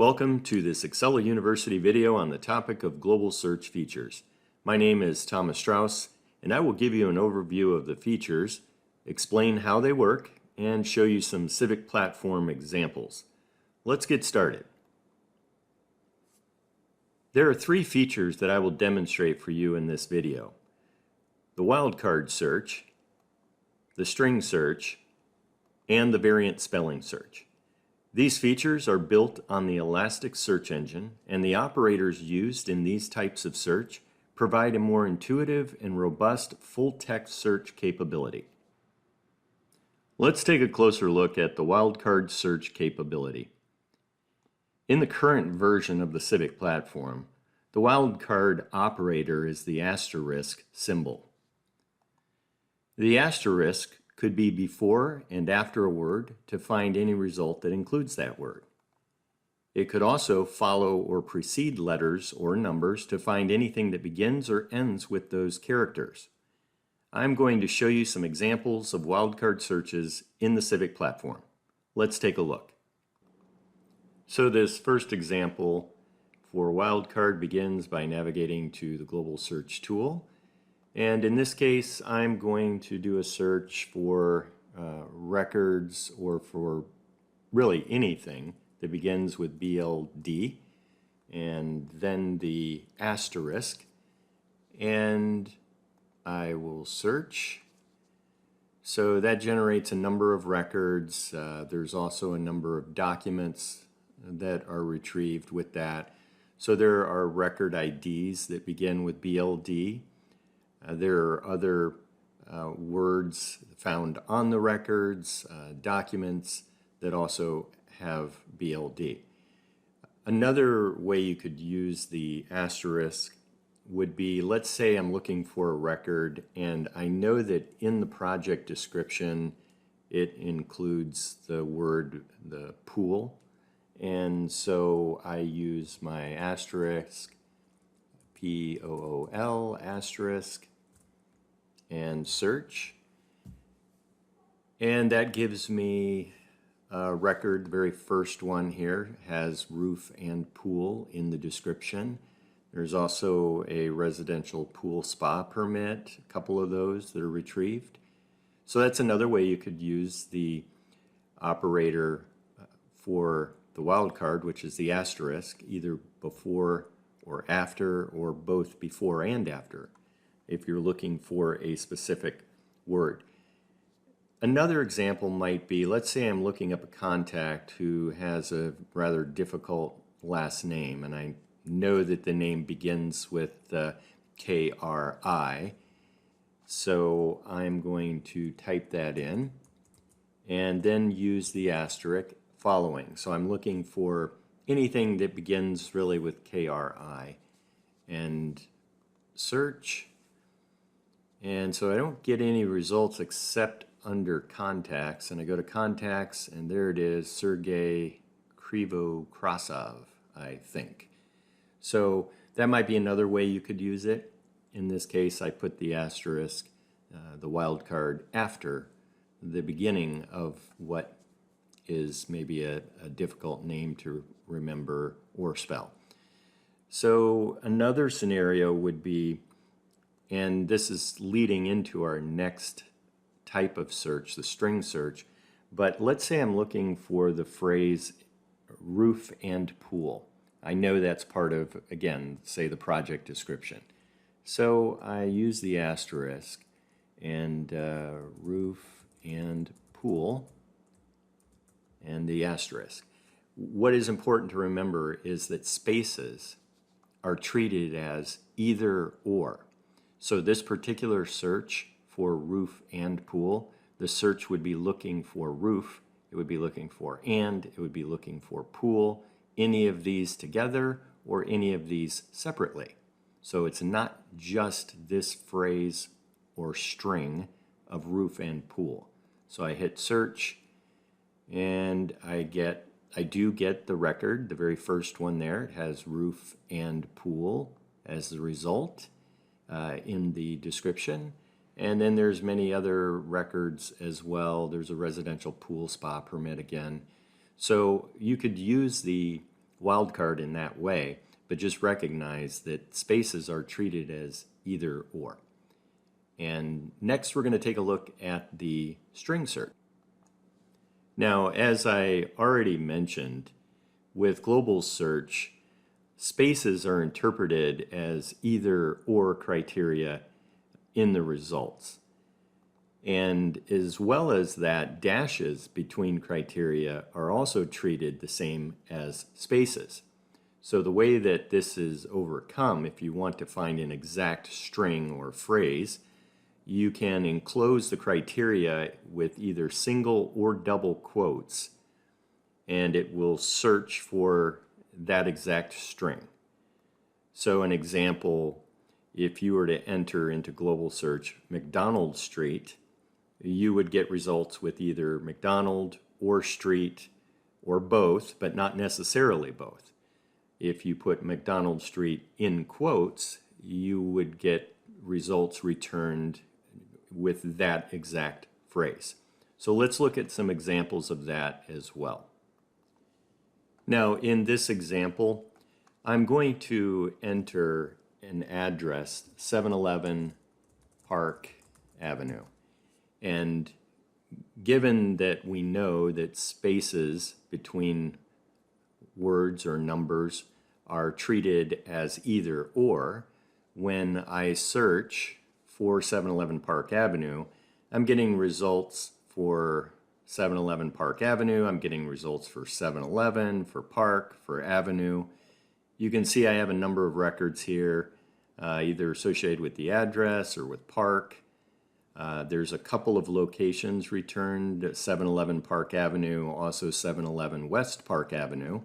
Welcome to this Excella University video on the topic of global search features. My name is Thomas Strauss, and I will give you an overview of the features, explain how they work, and show you some Civic Platform examples. Let's get started. There are three features that I will demonstrate for you in this video: the wildcard search, the string search, and the variant spelling search. These features are built on the Elastic Search Engine, and the operators used in these types of search provide a more intuitive and robust full-text search capability. Let's take a closer look at the wildcard search capability. In the current version of the Civic platform, the wildcard operator is the asterisk symbol. The asterisk could be before and after a word to find any result that includes that word. It could also follow or precede letters or numbers to find anything that begins or ends with those characters. I'm going to show you some examples of wildcard searches in the Civic platform. Let's take a look. So this first example for wildcard begins by navigating to the Global Search tool. And in this case, I'm going to do a search for records or for really anything that begins with BLD and then the asterisk. And I will search. So that generates a number of records. There's also a number of documents that are retrieved with that. So there are record IDs that begin with BLD. There are other words found on the records, documents that also have BLD. Another way you could use the asterisk would be, let's say I'm looking for a record and I know that in the project description it includes the word, the pool, and so I use my asterisk, POOL asterisk, and search, and that gives me a record. The very first one here has roof and pool in the description. There's also a residential pool spa permit, a couple of those that are retrieved. So that's another way you could use the operator for the wildcard, which is the asterisk, either before or after, or both before and after, if you're looking for a specific word. Another example might be, let's say I'm looking up a contact who has a rather difficult last name, and I know that the name begins with KRI, so I'm going to type that in and then use the asterisk following. So I'm looking for anything that begins really with KRI and search. And so I don't get any results except under contacts, and I go to contacts and there it is, Sergei Krivokrasov, I think. So that might be another way you could use it. In this case, I put the asterisk, the wildcard, after the beginning of what is maybe a difficult name to remember or spell. So another scenario would be, and this is leading into our next type of search, the string search, but let's say I'm looking for the phrase roof and pool. I know that's part of, again, say the project description. So I use the asterisk and roof and pool and the asterisk. What is important to remember is that spaces are treated as either or. So this particular search for roof and pool, the search would be looking for roof, it would be looking for and, it would be looking for pool, any of these together or any of these separately. So it's not just this phrase or string of roof and pool. So I hit search and I do get the record, the very first one there. It has roof and pool as the result in the description. And then there's many other records as well. There's a residential pool spa permit again. So you could use the wildcard in that way, but just recognize that spaces are treated as either or. And next we're going to take a look at the string search. Now, as I already mentioned, with global search, spaces are interpreted as either or criteria in the results. And as well as that, dashes between criteria are also treated the same as spaces. So the way that this is overcome, if you want to find an exact string or phrase, you can enclose the criteria with either single or double quotes, and it will search for that exact string. So an example, if you were to enter into global search McDonald Street, you would get results with either McDonald or street or both, but not necessarily both. If you put McDonald Street in quotes, you would get results returned with that exact phrase. So let's look at some examples of that as well. Now, in this example, I'm going to enter an address, 711 Park Avenue. And given that we know that spaces between words or numbers are treated as either or, when I search for 711 Park Avenue, I'm getting results for 711 Park Avenue, I'm getting results for 711, for Park, for Avenue. You can see I have a number of records here, either associated with the address or with Park. There's a couple of locations returned, 711 Park Avenue, also 711 West Park Avenue.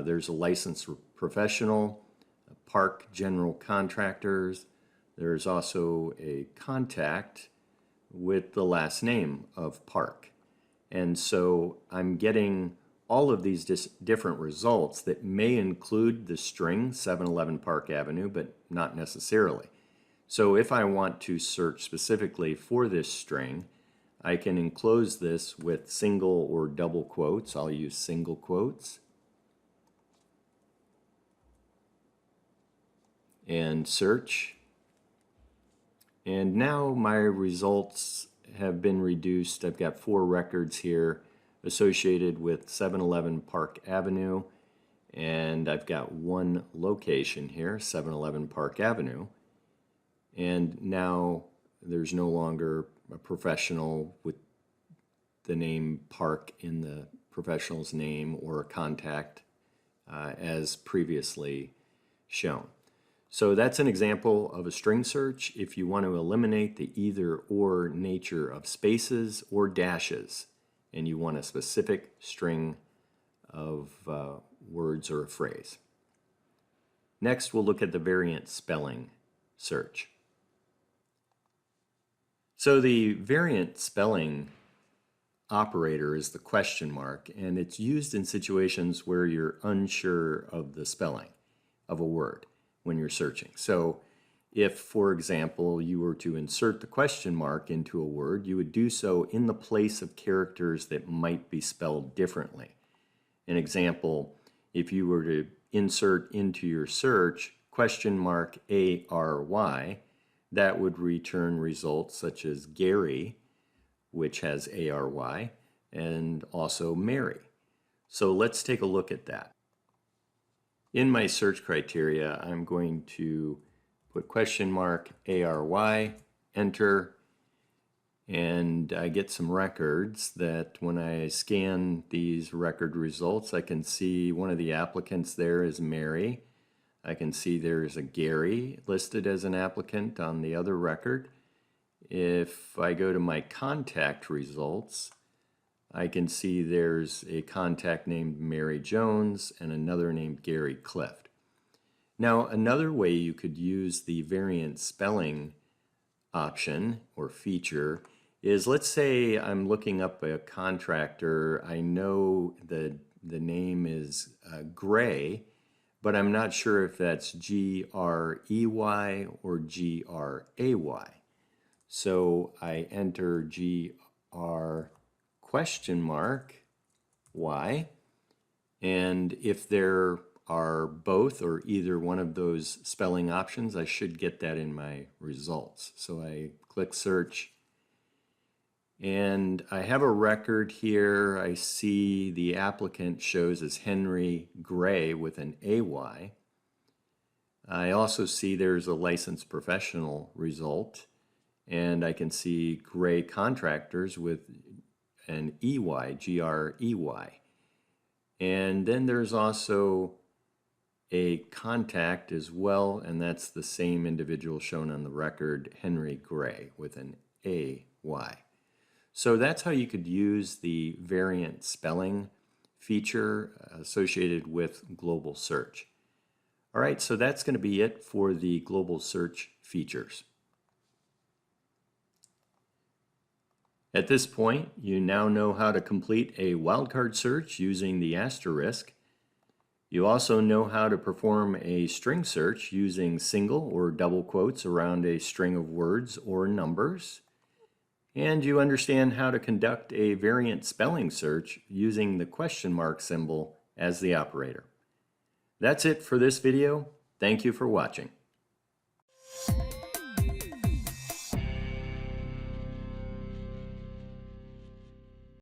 There's a licensed professional, Park General Contractors. There's also a contact with the last name of Park. And so I'm getting all of these different results that may include the string 711 Park Avenue, but not necessarily. So if I want to search specifically for this string, I can enclose this with single or double quotes. I'll use single quotes. And search. And now my results have been reduced. I've got 4 records here associated with 711 Park Avenue. And I've got 1 location here, 711 Park Avenue. And now there's no longer a professional with the name Park in the professional's name or a contact as previously shown. So that's an example of a string search if you want to eliminate the either or nature of spaces or dashes and you want a specific string of words or a phrase. Next, we'll look at the variant spelling search. So the variant spelling operator is the question mark, and it's used in situations where you're unsure of the spelling of a word when you're searching. So if, for example, you were to insert the question mark into a word, you would do so in the place of characters that might be spelled differently. An example, if you were to insert into your search question mark ARY, that would return results such as Gary, which has ARY, and also Mary. So let's take a look at that. In my search criteria, I'm going to put question mark ARY, enter, and I get some records that when I scan these record results, I can see one of the applicants there is Mary. I can see there's a Gary listed as an applicant on the other record. If I go to my contact results, I can see there's a contact named Mary Jones and another named Gary Clift. Now, another way you could use the variant spelling option or feature is, let's say I'm looking up a contractor. I know the name is Gray, but I'm not sure if that's G-R-E-Y or G-R-A-Y. So I enter G-R question mark Y, And if there are both or either one of those spelling options, I should get that in my results. So I click search, and I have a record here. I see the applicant shows as Henry Gray with an AY. I also see there's a licensed professional result, and I can see Gray Contractors with an EY, Grey. And then there's also a contact as well, and that's the same individual shown on the record, Henry Gray, with an AY. So that's how you could use the variant spelling feature associated with global search. All right, so that's going to be it for the global search features. At this point, you now know how to complete a wildcard search using the asterisk. You also know how to perform a string search using single or double quotes around a string of words or numbers. And you understand how to conduct a variant spelling search using the question mark symbol as the operator. That's it for this video. Thank you for watching.